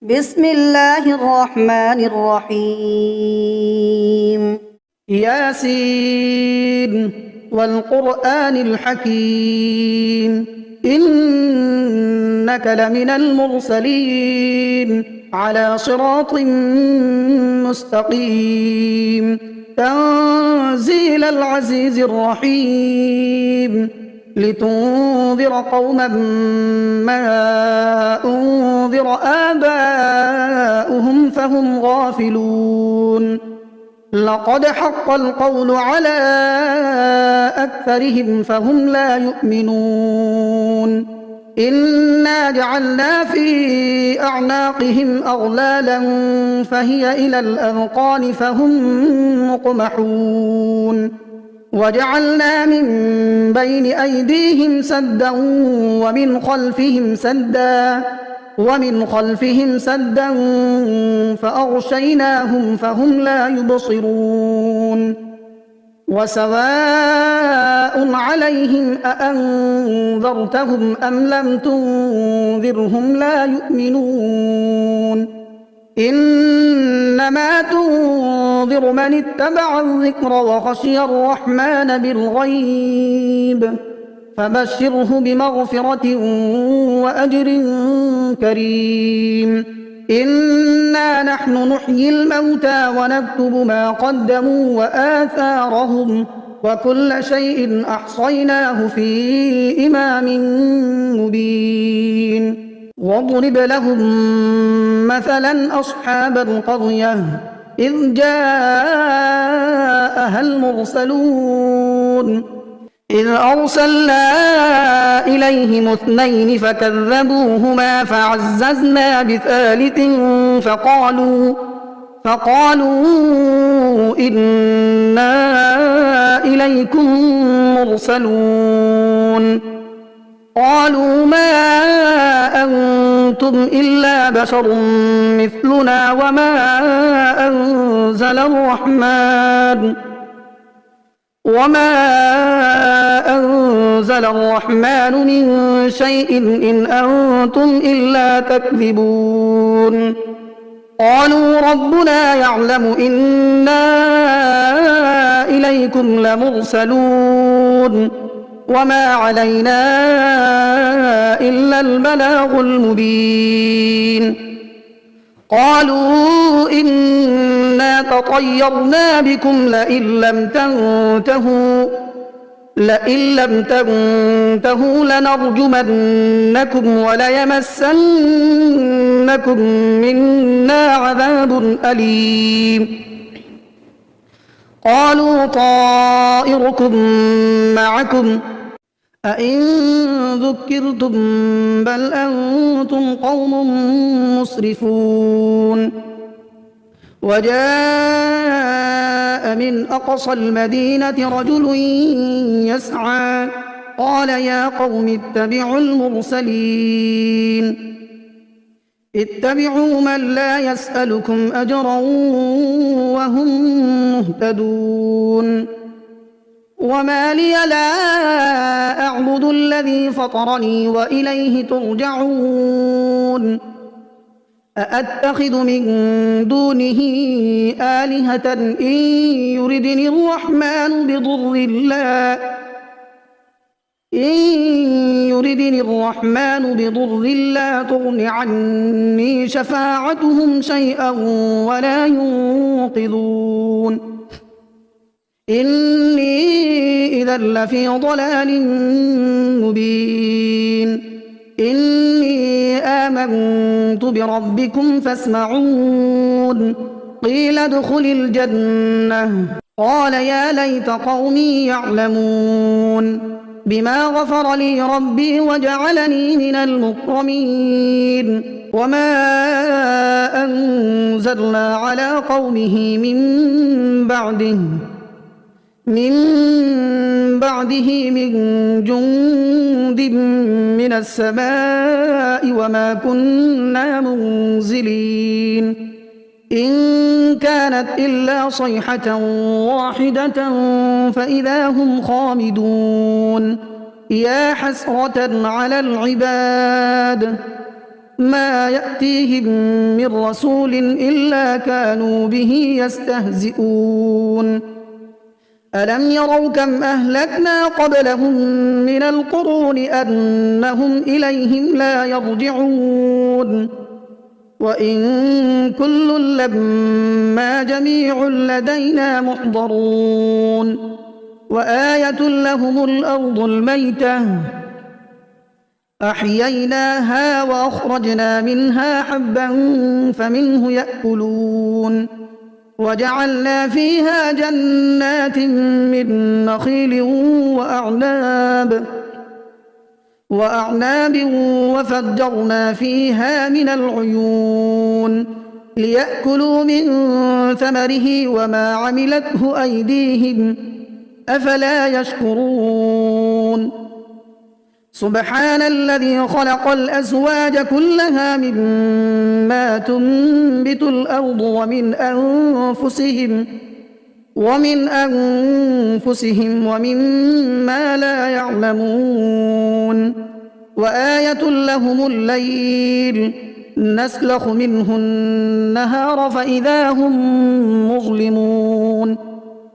بسم الله الرحمن الرحيم. ياسين والقرآن الحكيم إنك لمن المرسلين على صراط مستقيم تنزيل العزيز الرحيم لتنذر قوما ما أنذر آباؤهم فهم غافلون لقد حق القول على أكثرهم فهم لا يؤمنون إنا جعلنا في أعناقهم أغلالا فهي إلى الأذقان فهم مقمحون وجعلنا من بين أيديهم سدا ومن خلفهم سدا فأغشيناهم فهم لا يبصرون وسواء عليهم أأنذرتهم أم لم تنذرهم لا يؤمنون إنما تنذر من اتبع الذكر وخشي الرحمن بالغيب فبشره بمغفرة وأجر كريم إنا نحن نحيي الموتى ونكتب ما قدموا وآثارهم وكل شيء أحصيناه في إمام مبين واضرب لهم مثلا أصحاب القرية إذ جاءها المرسلون إذ أرسلنا إليهم اثنين فكذبوهما فعززنا بثالث فقالوا إنا إليكم مرسلون قالوا ما أنتم إلا بشر مثلنا وما أنزل الرحمن من شيء إن أنتم إلا تكذبون قالوا ربنا يعلم إنا إليكم لمرسلون وما علينا إلا البلاغ المبين قالوا إنا تطيرنا بكم لئن لم تنتهوا لنرجمنكم وليمسنكم منا عذاب أليم قالوا طائركم معكم أئن ذكرتم بل أنتم قوم مسرفون وجاء من أقصى المدينة رجل يسعى قال يا قوم اتبعوا المرسلين اتبعوا من لا يسألكم أجرا وهم مهتدون وما لي لا أعبد الذي فطرني وإليه ترجعون أأتخذ من دونه آلهة إن يردني الرحمن بضر لا تغن عني شفاعتهم شيئا ولا ينقذون إني إذا لفي ضلال مبين إني آمنت بربكم فاسمعون قيل ادخل الجنة قال يا ليت قومي يعلمون بما غفر لي ربي وجعلني من المكرمين وما أنزلنا على قومه من بعده من جند من السماء وما كنا منزلين إن كانت إلا صيحة واحدة فإذا هم خامدون يا حسرة على العباد ما يأتيهم من رسول إلا كانوا به يستهزئون ألم يروا كم أهلكنا قبلهم من القرون أنهم إليهم لا يرجعون وإن كل لما جميع لدينا محضرون وآية لهم الأرض الميتة أحييناها وأخرجنا منها حبا فمنه يأكلون وجعلنا فيها جنات من نخيل وأعناب وفجرنا فيها من العيون ليأكلوا من ثمره وما عملته أيديهم أفلا يشكرون سبحان الذي خلق الأزواج كلها مما تنبت الأرض ومن أنفسهم ومما لا يعلمون وآية لهم الليل نسلخ منه النهار فإذا هم مظلمون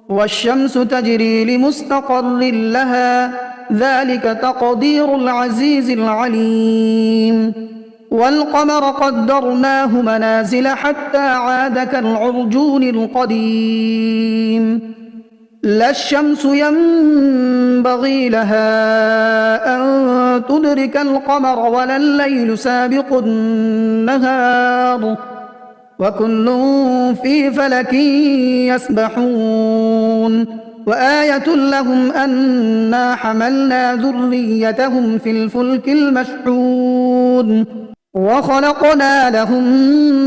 والشمس تجري لمستقر لها ذلك تقدير العزيز العليم والقمر قدرناه منازل حتى عاد كالعرجون القديم لا الشمس ينبغي لها أن تدرك القمر ولا الليل سابق النهار وكل في فلك يسبحون وآية لهم أنا حملنا ذريتهم في الفلك المشحون وخلقنا لهم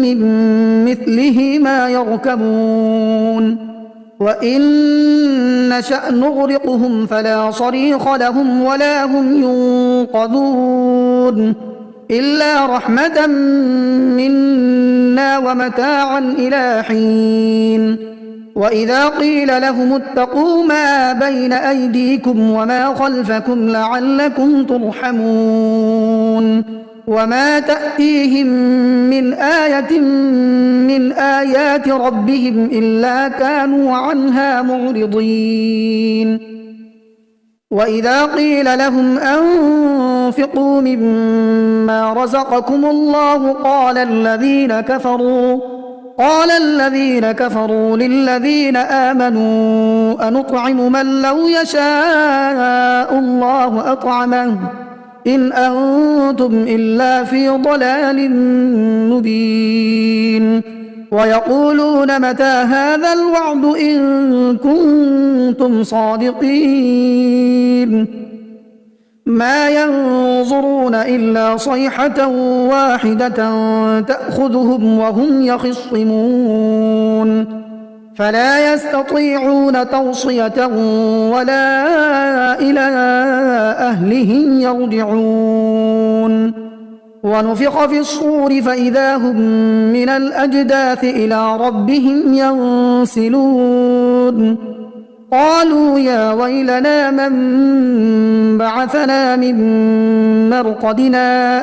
من مثله ما يركبون وإن نشأ نغرقهم فلا صريخ لهم ولا هم ينقذون إلا رحمة منا ومتاعا إلى حين وإذا قيل لهم اتقوا ما بين أيديكم وما خلفكم لعلكم ترحمون وما تأتيهم من آية من آيات ربهم إلا كانوا عنها معرضين وإذا قيل لهم أنفقوا مما رزقكم الله قال الذين كفروا للذين آمنوا أنطعم من لو يشاء الله أطعمه إن أنتم إلا في ضلال مبين ويقولون متى هذا الوعد إن كنتم صادقين ما ينظرون إلا صيحة واحدة تأخذهم وهم يخصمون فلا يستطيعون توصية ولا إلى أهلهم يرجعون ونفخ في الصور فإذا هم من الأجداث إلى ربهم ينسلون قالوا يا ويلنا من بعثنا من مرقدنا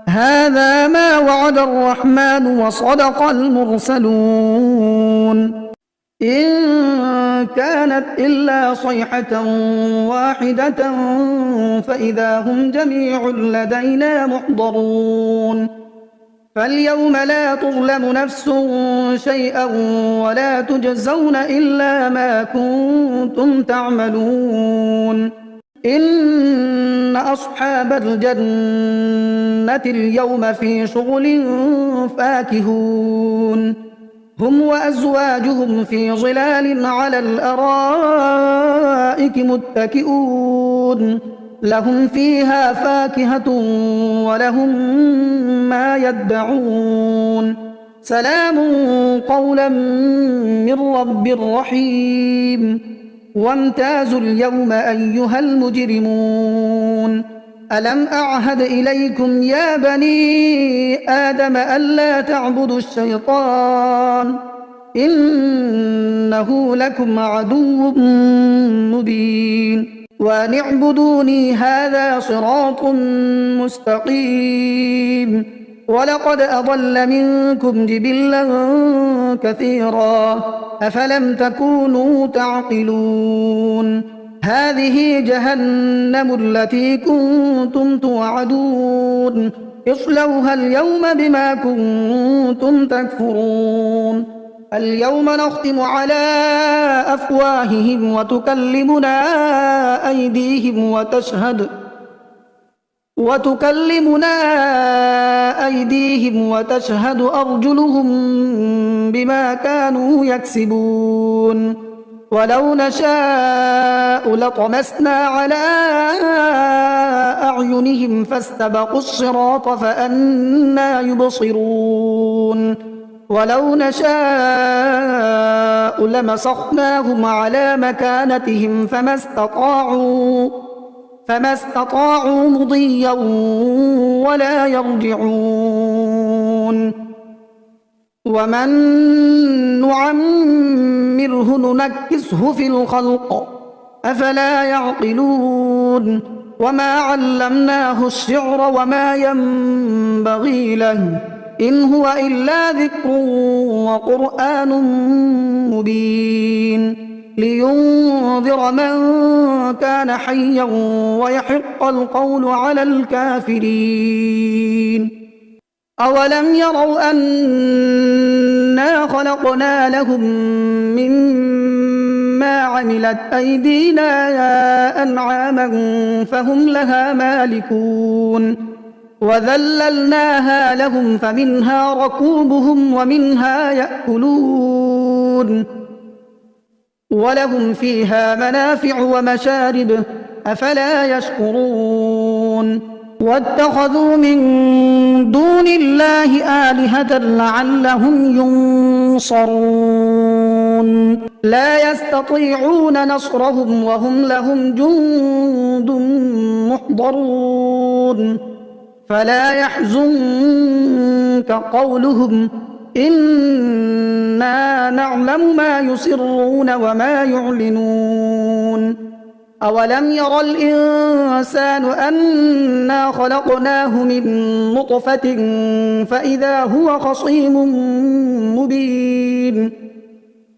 هذا ما وعد الرحمن وصدق المرسلون إن كانت إلا صيحة واحدة فإذا هم جميع لدينا محضرون فاليوم لا تظلم نفس شيئا ولا تجزون إلا ما كنتم تعملون إن أصحاب الجنة اليوم في شغل فاكهون هم وأزواجهم في ظلال على الأرائك متكئون لهم فيها فاكهة ولهم ما يدعون سلام قولا من رب رحيم وامتازوا اليوم أيها المجرمون ألم أعهد إليكم يا بني آدم ألا تعبدوا الشيطان إنه لكم عدو مبين وأن اعبدوني هذا صراط مستقيم ولقد أضل منكم جبلا كثيرا أفلم تكونوا تعقلون هذه جهنم التي كنتم توعدون اصلوها اليوم بما كنتم تكفرون اليوم نختم على أفواههم وتكلمنا أيديهم وتشهد أرجلهم بما كانوا يكسبون ولو نشاء لطمسنا على أعينهم فاستبقوا الصراط فأنى يبصرون ولو نشاء لمسخناهم على مكانتهم فما استطاعوا مضيا ولا يرجعون ومن نعمره ننكسه في الخلق أفلا يعقلون وما علمناه الشعر وما ينبغي له إن هو إلا ذكر وقرآن مبين لينذر من كان حيا ويحق القول على الكافرين أولم يروا أنا خلقنا لهم مما عملت أيدينا أنعاما فهم لها مالكون وذللناها لهم فمنها ركوبهم ومنها يأكلون ولهم فيها منافع ومشارب أفلا يشكرون واتخذوا من دون الله آلهة لعلهم ينصرون لا يستطيعون نصرهم وهم لهم جند محضرون فلا يحزنك قولهم إنا نعلم ما يسرون وما يعلنون أولم ير الإنسان أنا خلقناه من نطفة فإذا هو خصيم مبين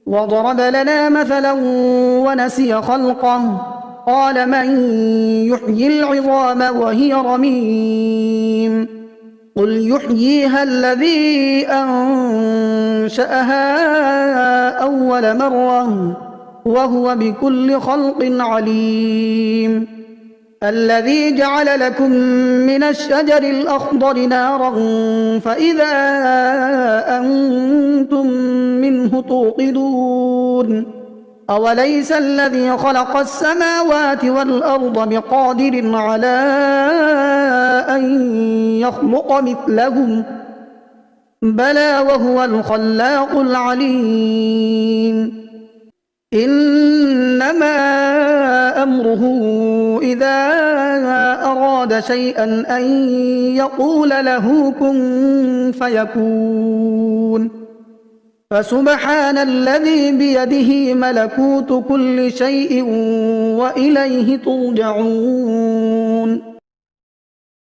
وضرب لنا مثلا ونسي خلقه قال من يحيي العظام وهي رميم قل يحييها الذي أنشأها أول مرة وهو بكل خلق عليم الذي جعل لكم من الشجر الأخضر نارا فإذا أنتم منه توقدون أوليس الذي خلق السماوات والأرض بقادر على أن يخلق مثلهم بلى وهو الخلاق العليم إنما أمره إذا أراد شيئا أن يقول له كن فيكون فسبحان الذي بيده ملكوت كل شيء وإليه ترجعون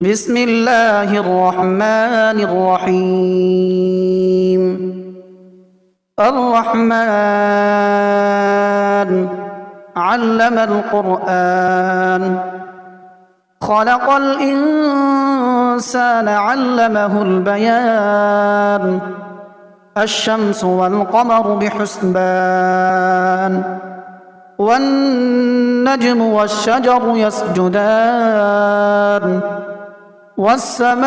بسم الله الرحمن الرحيم الرحمن علم القرآن خلق الإنسان علمه البيان الشمس والقمر بحسبان والنجم والشجر يسجدان والسماء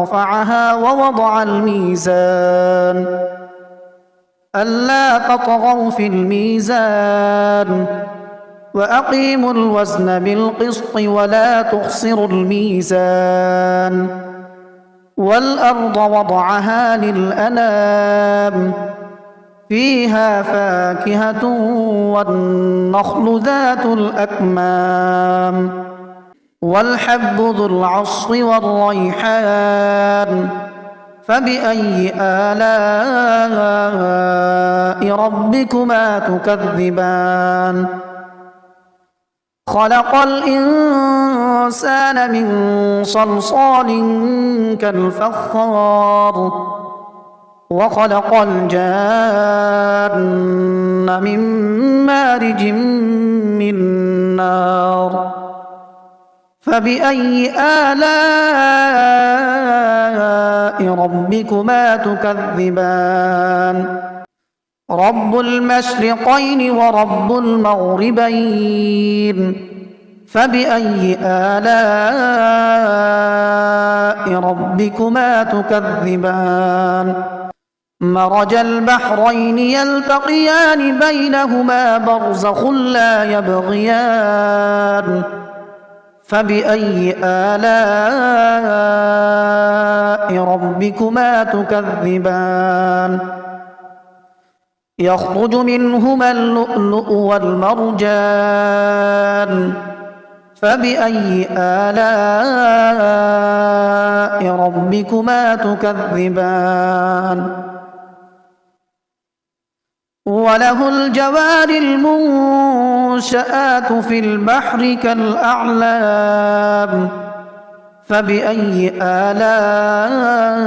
رفعها ووضع الميزان ألا تطغوا في الميزان وأقيموا الوزن بالقسط ولا تخسروا الميزان والأرض وضعها للأنام فيها فاكهة والنخل ذات الأكمام والحب ذو العصف والريحان فبأي آلاء ربكما تكذبان خلق الإنسان من صلصال كالفخار وخلق الجان من مارج من نار فبأي آلاء ربكما تكذبان رب المشرقين ورب المغربين فبأي آلاء ربكما تكذبان مرج البحرين يلتقيان بينهما برزخ لا يبغيان فبأي آلاء ربكما تكذبان يخرج منهما اللؤلؤ والمرجان فبأي آلاء ربكما تكذبان وله الجوار المنشآت في البحر كالأعلام فبأي آلاء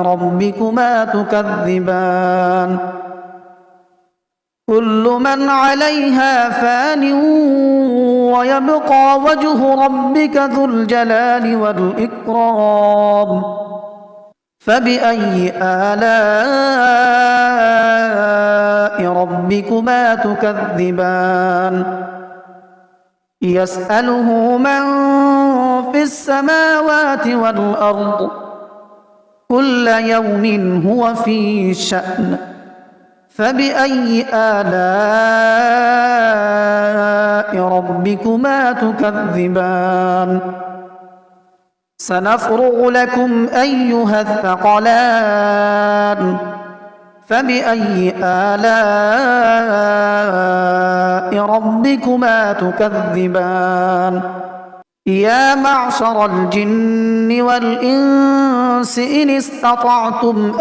ربكما تكذبان كل من عليها فان ويبقى وجه ربك ذو الجلال والإكرام فبأي آلاء ربكما تكذبان يسأله من في السماوات والأرض كل يوم هو في شأن فبأي آلاء ربكما تكذبان سنفرغ لكم أيها الثقلان فبأي آلاء ربكما تكذبان يا معشر الجن والإنس إن استطعتم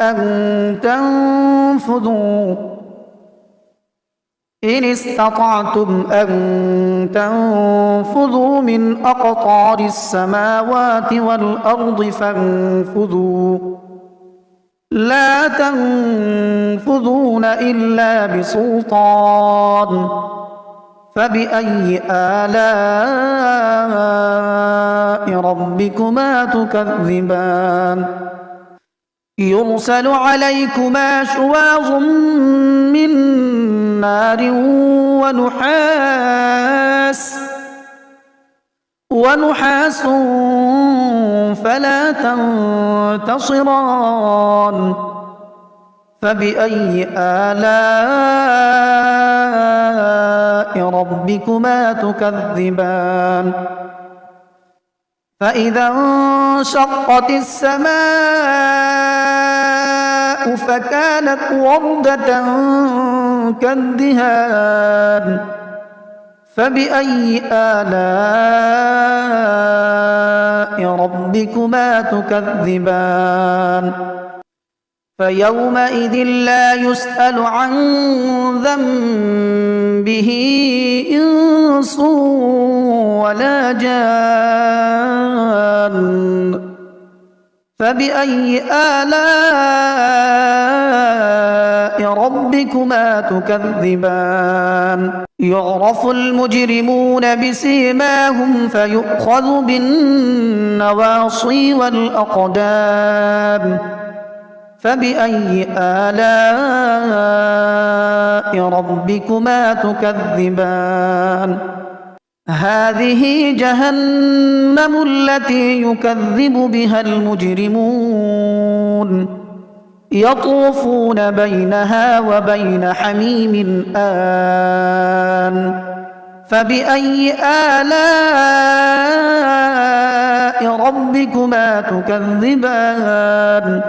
أن تنفذوا من أقطار السماوات والأرض فانفذوا لا تنفذون إلا بسلطان فبأي آلاء ربكما تكذبان يرسل عليكما شواظ من نار ونحاس فلا تنتصران فبأي آلاء ربكما تكذبان فإذا انشقت السماء فكانت وردة كالدهان فبأي آلاء ربكما تكذبان فيومئذ لا يسأل عن ذنبه إنس ولا جان فبأي آلاء ربكما تكذبان يعرف المجرمون بسيماهم فيؤخذ بالنواصي والأقدام فبأي آلاء ربكما تكذبان هذه جهنم التي يكذب بها المجرمون يطوفون بينها وبين حميم آن فبأي آلاء ربكما تكذبان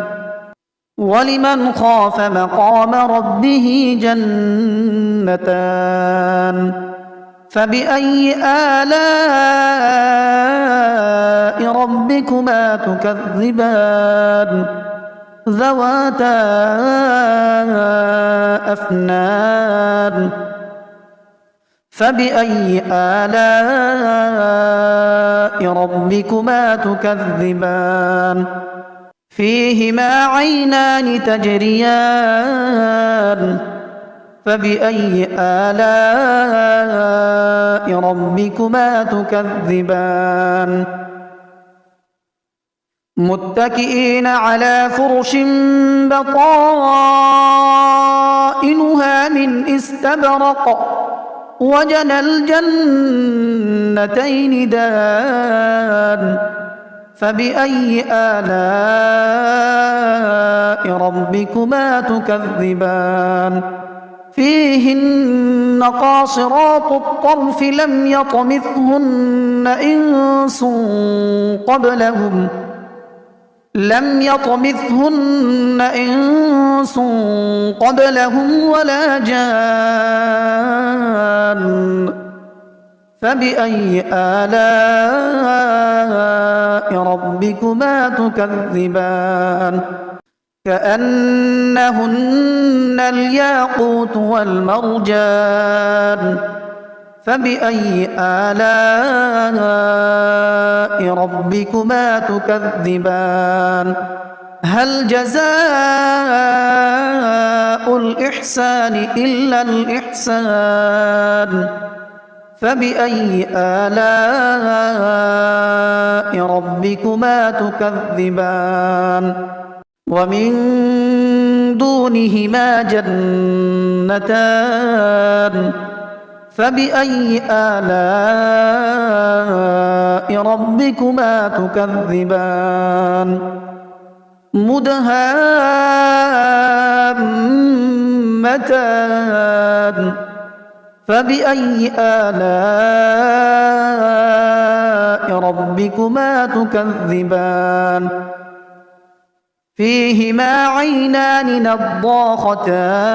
ولمن خاف مقام ربه جنتان فبأي آلاء ربكما ربكما تكذبان ذواتا أفنان فبأي آلاء ربكما تكذبان فيهما عينان تجريان فبأي آلاء ربكما تكذبان متكئين على فرش بطائنها من استبرق وجنى الجنتين دان فبأي آلاء ربكما تكذبان فيهن قاصرات الطرف لم يطمثهن إنس قبلهم ولا جان فبأي آلاء ربكما تكذبان كأنهن الياقوت والمرجان فبأي آلاء ربكما تكذبان هل جزاء الإحسان إلا الإحسان فبأي آلاء ربكما تكذبان ومن دونهما جنتان فبأي آلاء ربكما تكذبان مدهامتان فبأي آلاء ربكما تكذبان فيهما عينان نضاختان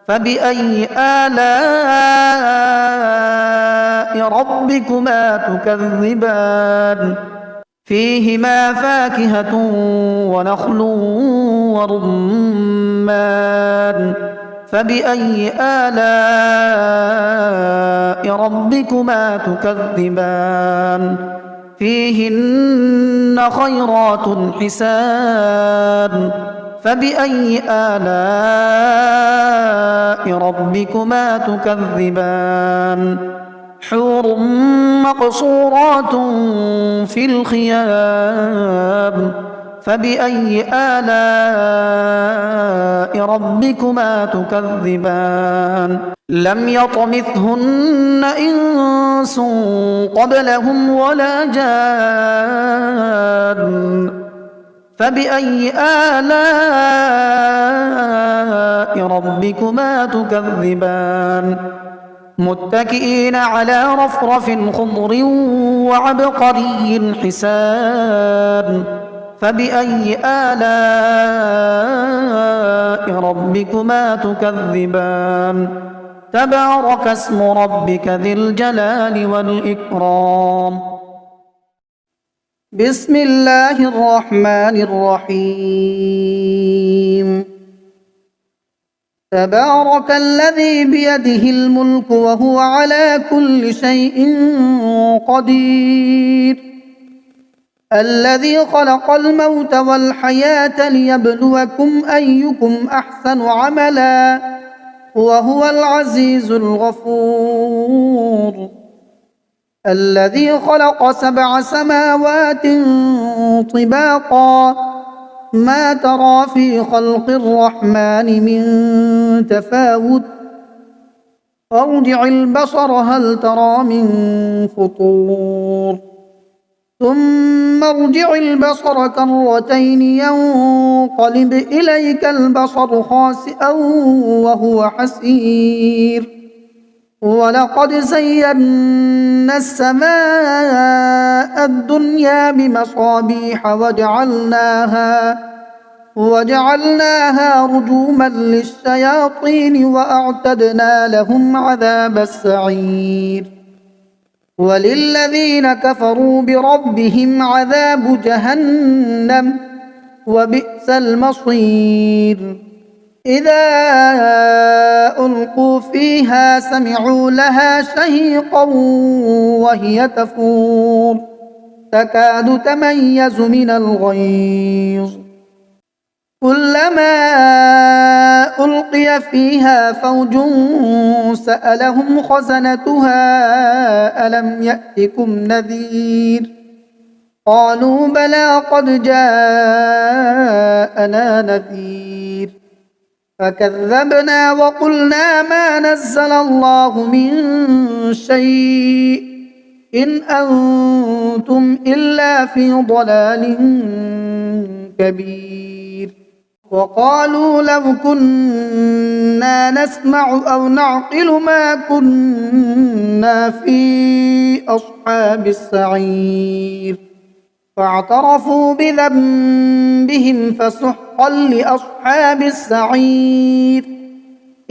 فبأي آلاء ربكما تكذبان فيهما فاكهة ونخل ورمان فبأي آلاء ربكما تكذبان فيهن خيرات حسان فبأي آلاء ربكما تكذبان حور مقصورات في الخيام فبأي آلاء ربكما تكذبان لم يطمثهن إنس قبلهم ولا جان فبأي آلاء ربكما تكذبان متكئين على رفرف خضر وعبقري حسان فبأي آلاء ربكما تكذبان تبارك اسم ربك ذي الجلال والإكرام بسم الله الرحمن الرحيم تبارك الذي بيده الملك وهو على كل شيء قدير الذي خلق الموت والحياة ليبلوكم أيكم أحسن عملا وهو العزيز الغفور الذي خلق 7 سماوات طباقا ما ترى في خلق الرحمن من تفاوت فارجع البصر هل ترى من فطور ثم ارجع البصر كرتين ينقلب إليك البصر خاسئا وهو حسير ولقد زينا السماء الدنيا بمصابيح وجعلناها رجوما للشياطين وأعتدنا لهم عذاب السعير وللذين كفروا بربهم عذاب جهنم وبئس المصير إذا ألقوا فيها سمعوا لها شهيقا وهي تفور تكاد تميز من الغيظ كلما ألقي فيها فوج سألهم خزنتها ألم يأتكم نذير قالوا بلى قد جاءنا نذير فكذبنا وقلنا ما نزل الله من شيء إن أنتم إلا في ضلال كبير وقالوا لو كنا نسمع أو نعقل ما كنا في أصحاب السعير فاعترفوا بذنبهم فسحقا لأصحاب السعير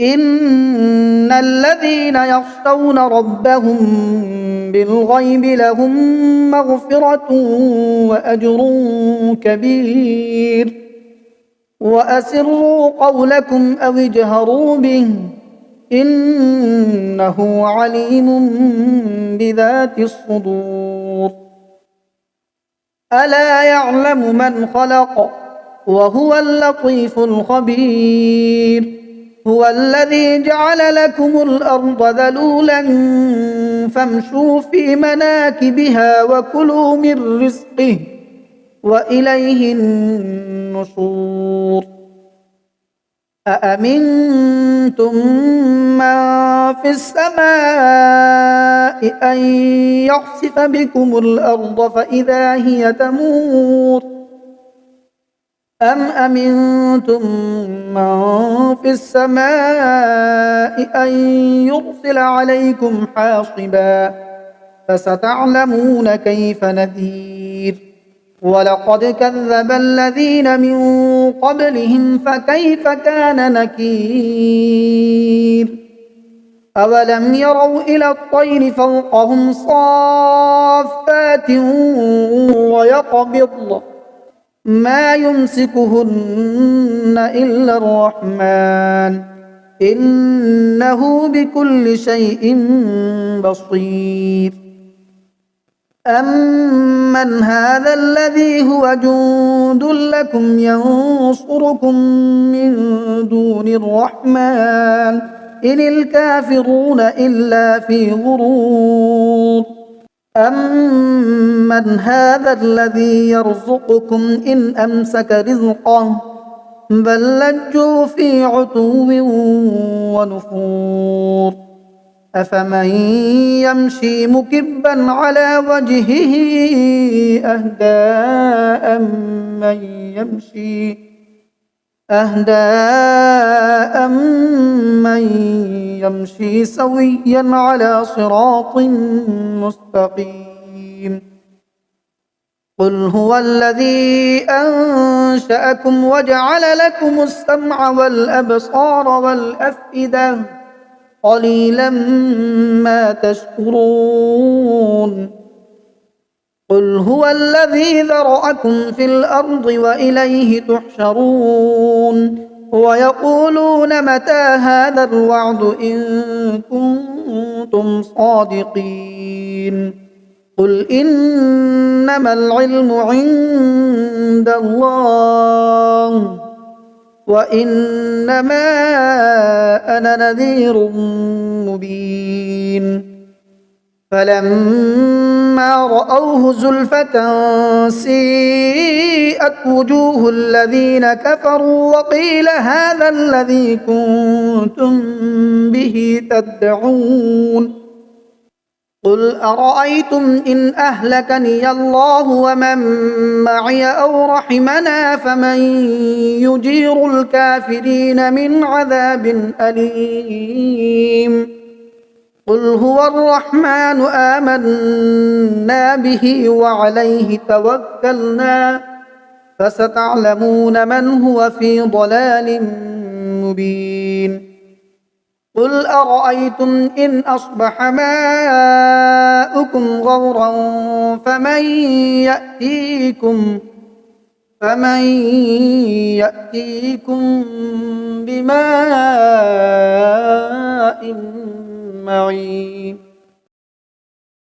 إن الذين يخشون ربهم بالغيب لهم مغفرة وأجر كبير وأسروا قولكم أو اجهروا به إنه عليم بذات الصدور ألا يعلم من خلق وهو اللطيف الخبير هو الذي جعل لكم الأرض ذلولا فامشوا في مناكبها وكلوا من رزقه وإليه النشور أأمنتم من في السماء أن يخسف بكم الأرض فإذا هي تمور أم أمنتم من في السماء أن يرسل عليكم حاصبا فستعلمون كيف نذير ولقد كذب الذين من قبلهم فكيف كان نكير أولم يروا إلى الطير فوقهم صافات ويقبضن ما يمسكهن إلا الرحمن إنه بكل شيء بصير أمن هذا الذي هو جند لكم ينصركم من دون الرحمن إن الكافرون إلا في غرور أمن هذا الذي يرزقكم إن أمسك رزقه بل لجوا في عتو ونفور أفمن يمشي مكبا على وجهه أهدى من يمشي سويا على صراط مستقيم قل هو الذي أنشأكم وجعل لكم السمع والأبصار والأفئدة قليلا ما تشكرون قل هو الذي ذرأكم في الأرض وإليه تحشرون ويقولون متى هذا الوعد إن كنتم صادقين قل إنما العلم عند الله وإنما أنا نذير مبين فلما رأوه زلفة سيئت وجوه الذين كفروا وقيل هذا الذي كنتم به تدعون قل أرأيتم إن أهلكني الله ومن معي أو رحمنا فمن يجير الكافرين من عذاب أليم قل هو الرحمن آمنا به وعليه توكلنا فستعلمون من هو في ضلال مبين قل أرأيتم إن أصبح ماؤكم زادكم غورا فمن يأتيكم بماء معين